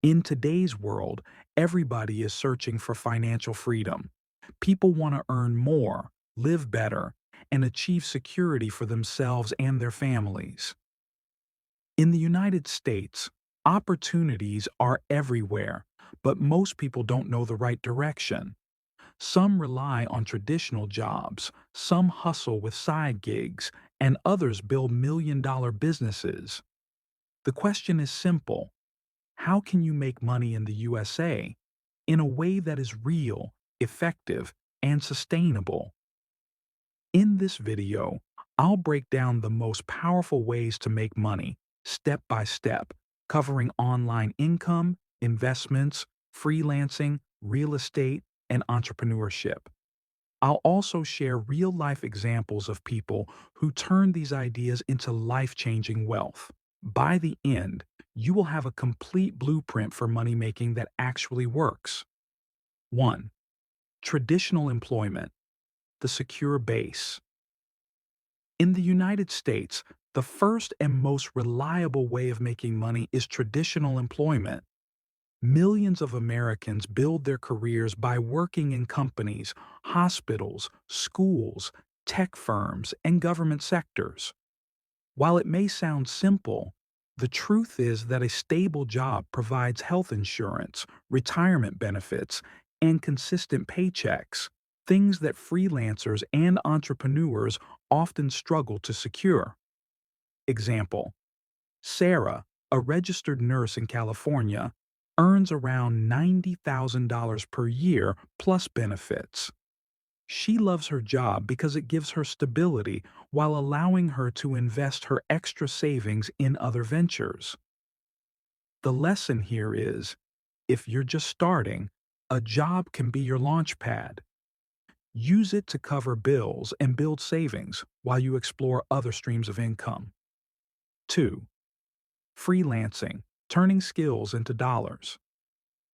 In today's world, everybody is searching for financial freedom. People want to earn more, live better, and achieve security for themselves and their families. In the United States, opportunities are everywhere, but most people don't know the right direction. Some rely on traditional jobs, some hustle with side gigs, and others build million-dollar businesses. The question is simple: how can you make money in the USA in a way that is real, effective, and sustainable? In this video, I'll break down the most powerful ways to make money, step by step, covering online income, investments, freelancing, real estate, and entrepreneurship. I'll also share real-life examples of people who turn these ideas into life-changing wealth. By the end, you will have a complete blueprint for money making that actually works. 1. Traditional employment, the secure base. In the United States, the first and most reliable way of making money is traditional employment. Millions of Americans build their careers by working in companies, hospitals, schools, tech firms, and government sectors. While it may sound simple, the truth is that a stable job provides health insurance, retirement benefits, and consistent paychecks, things that freelancers and entrepreneurs often struggle to secure. Example: Sarah, a registered nurse in California, earns around $90,000 per year plus benefits. She loves her job because it gives her stability while allowing her to invest her extra savings in other ventures. The lesson here is, if you're just starting, a job can be your launch pad. Use it to cover bills and build savings while you explore other streams of income. 2. Freelancing, turning skills into dollars.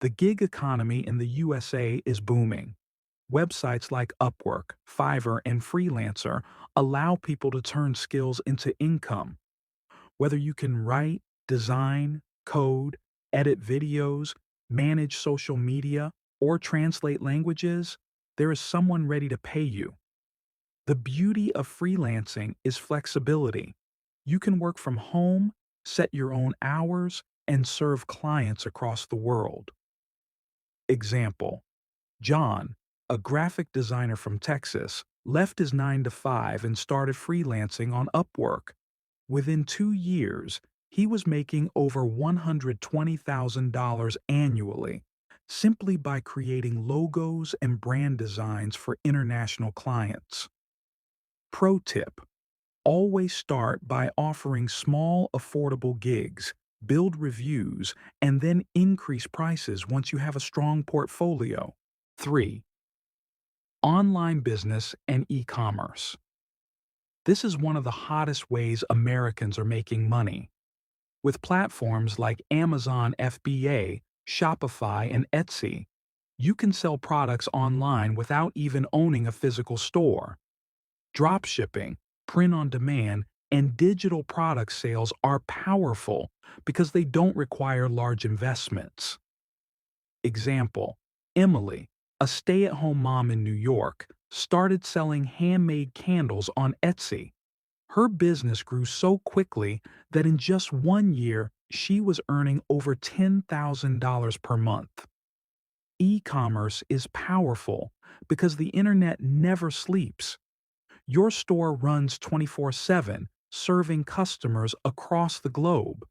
The gig economy in the USA is booming. Websites like Upwork, Fiverr, and Freelancer allow people to turn skills into income. Whether you can write, design, code, edit videos, manage social media, or translate languages, there is someone ready to pay you. The beauty of freelancing is flexibility. You can work from home, set your own hours, and serve clients across the world. Example: John, a graphic designer from Texas, left his 9 to 5 and started freelancing on Upwork. Within 2 years, he was making over $120,000 annually, simply by creating logos and brand designs for international clients. Pro tip: always start by offering small, affordable gigs, build reviews, and then increase prices once you have a strong portfolio. 3. Online business and e-commerce. This is one of the hottest ways Americans are making money. With platforms like Amazon FBA, Shopify, and Etsy, you can sell products online without even owning a physical store. Dropshipping, print on demand, and digital product sales are powerful because they don't require large investments. Example: Emily, a stay-at-home mom in New York, started selling handmade candles on Etsy. Her business grew so quickly that in just 1 year, she was earning over $10,000 per month. E-commerce is powerful because the internet never sleeps. Your store runs 24/7, serving customers across the globe.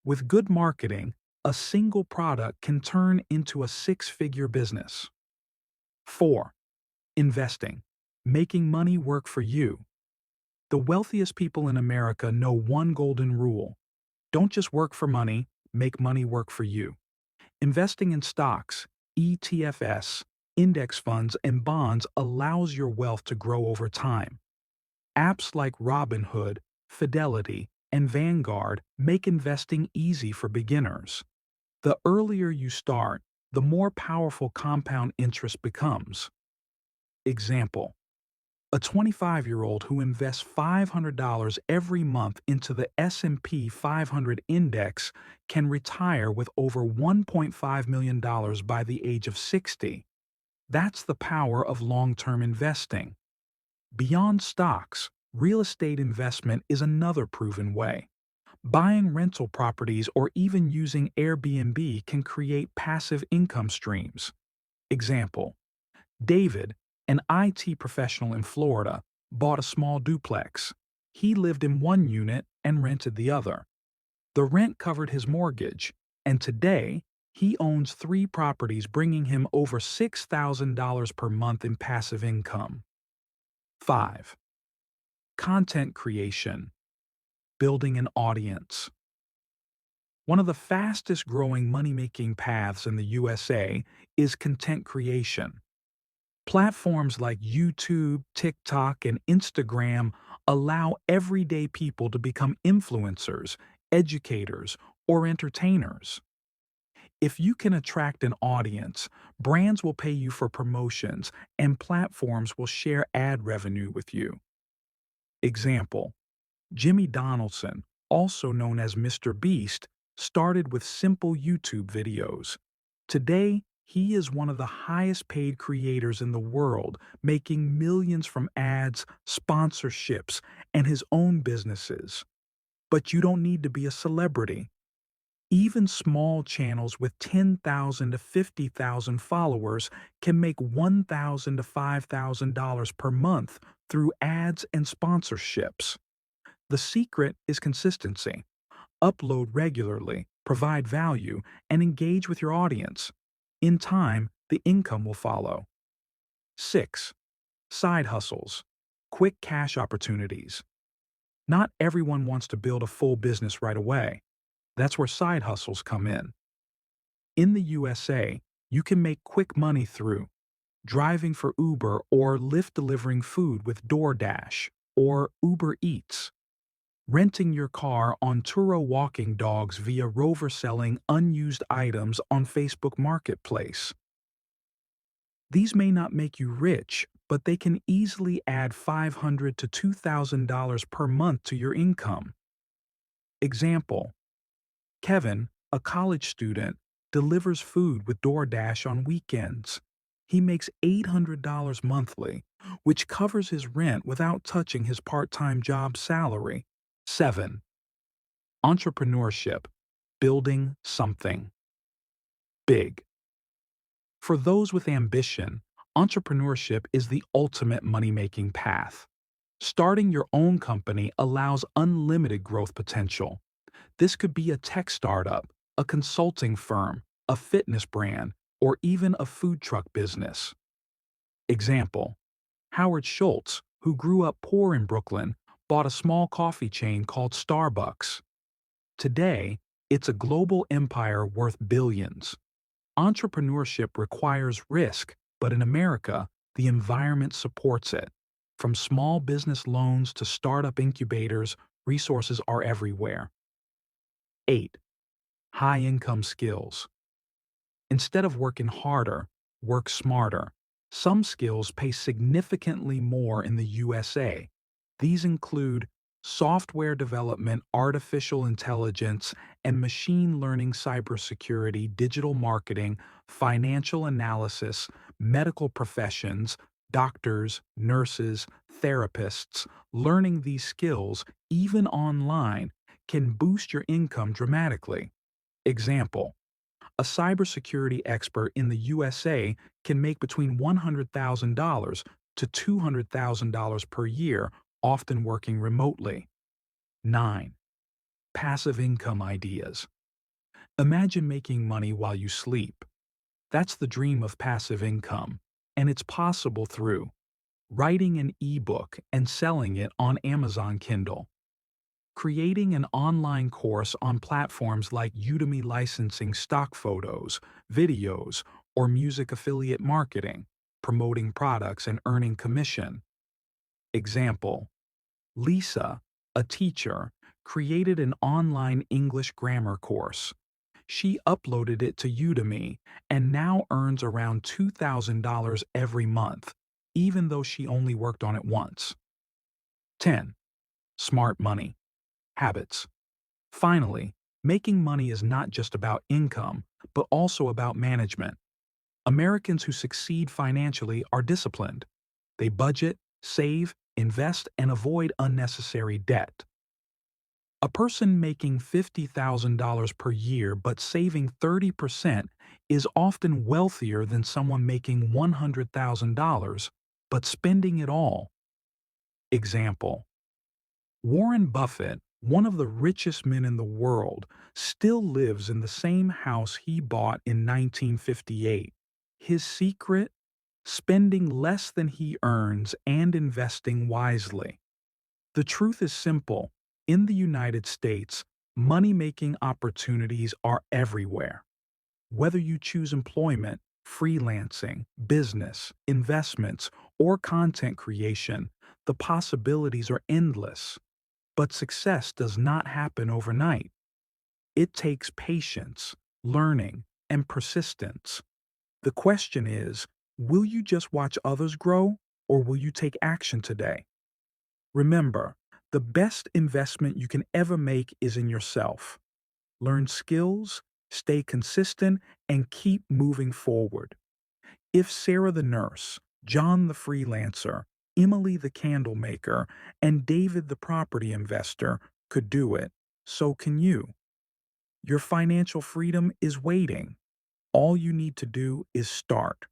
With good marketing, a single product can turn into a six-figure business. 4. Investing, making money work for you. The wealthiest people in America know one golden rule: don't just work for money, make money work for you. Investing in stocks, ETFs, index funds, and bonds allows your wealth to grow over time. Apps like Robinhood, Fidelity, and Vanguard make investing easy for beginners. The earlier you start, the more powerful compound interest becomes. Example: A 25-year-old who invests $500 every month into the S&P 500 index can retire with over $1.5 million by the age of 60. That's the power of long-term investing. Beyond stocks, real estate investment is another proven way. Buying rental properties or even using Airbnb can create passive income streams. Example: David, an IT professional in Florida, bought a small duplex. He lived in one unit and rented the other. The rent covered his mortgage, and today he owns 3 properties, bringing him over $6,000 per month in passive income. 5. Content creation. Building an audience. One of the fastest growing money-making paths in the USA is content creation. Platforms like YouTube, TikTok, and Instagram allow everyday people to become influencers, educators, or entertainers. If you can attract an audience, brands will pay you for promotions and platforms will share ad revenue with you. Example: Jimmy Donaldson, also known as Mr. Beast, started with simple YouTube videos. Today, he is one of the highest paid creators in the world, making millions from ads, sponsorships, and his own businesses. But you don't need to be a celebrity. Even small channels with 10,000 to 50,000 followers can make $1,000 to $5,000 per month through ads and sponsorships. The secret is consistency. Upload regularly, provide value, and engage with your audience. In time, the income will follow. 6. Side hustles. Quick cash opportunities. Not everyone wants to build a full business right away. That's where side hustles come in. In the USA, you can make quick money through driving for Uber or Lyft, delivering food with DoorDash or Uber Eats, renting your car on Turo, walking dogs via Rover, selling unused items on Facebook Marketplace. These may not make you rich, but they can easily add $500 to $2,000 per month to your income. Example: Kevin, a college student, delivers food with DoorDash on weekends. He makes $800 monthly, which covers his rent without touching his part-time job salary. 7. Entrepreneurship. Building something big. For those with ambition, entrepreneurship is the ultimate money-making path. Starting your own company allows unlimited growth potential. This could be a tech startup, a consulting firm, a fitness brand, or even a food truck business. Example: Howard Schultz, who grew up poor in Brooklyn, bought a small coffee chain called Starbucks. Today, it's a global empire worth billions. Entrepreneurship requires risk, but in America, the environment supports it. From small business loans to startup incubators, resources are everywhere. 8. High-income skills. Instead of working harder, work smarter. Some skills pay significantly more in the USA. These include software development, artificial intelligence, and machine learning, cybersecurity, digital marketing, financial analysis, medical professions, doctors, nurses, therapists. Learning these skills, even online, can boost your income dramatically. Example: a cybersecurity expert in the USA can make between $100,000 to $200,000 per year, often working remotely. 9. Passive income ideas. Imagine making money while you sleep. That's the dream of passive income, and it's possible through writing an ebook and selling it on Amazon Kindle, creating an online course on platforms like Udemy, licensing stock photos, videos, or music, affiliate marketing, promoting products and earning commission. Example: Lisa, a teacher, created an online English grammar course. She uploaded it to Udemy and now earns around $2,000 every month. even though she only worked on it once. 10. Smart money. Habits. Finally, making money is not just about income, but also about management. Americans who succeed financially are disciplined. They budget, save, invest, and avoid unnecessary debt. A person making $50,000 per year but saving 30% is often wealthier than someone making $100,000 but spending it all. Example: Warren Buffett, one of the richest men in the world, still lives in the same house he bought in 1958. His secret? Spending less than he earns and investing wisely. The truth is simple. In the United States, money-making opportunities are everywhere. Whether you choose employment, freelancing, business, investments, or content creation, the possibilities are endless. But success does not happen overnight. It takes patience, learning, and persistence. The question is, will you just watch others grow, or will you take action today? Remember, the best investment you can ever make is in yourself. Learn skills, stay consistent, and keep moving forward. If Sarah the nurse, John the freelancer, Emily the candle maker, and David the property investor could do it, so can you. Your financial freedom is waiting. All you need to do is start.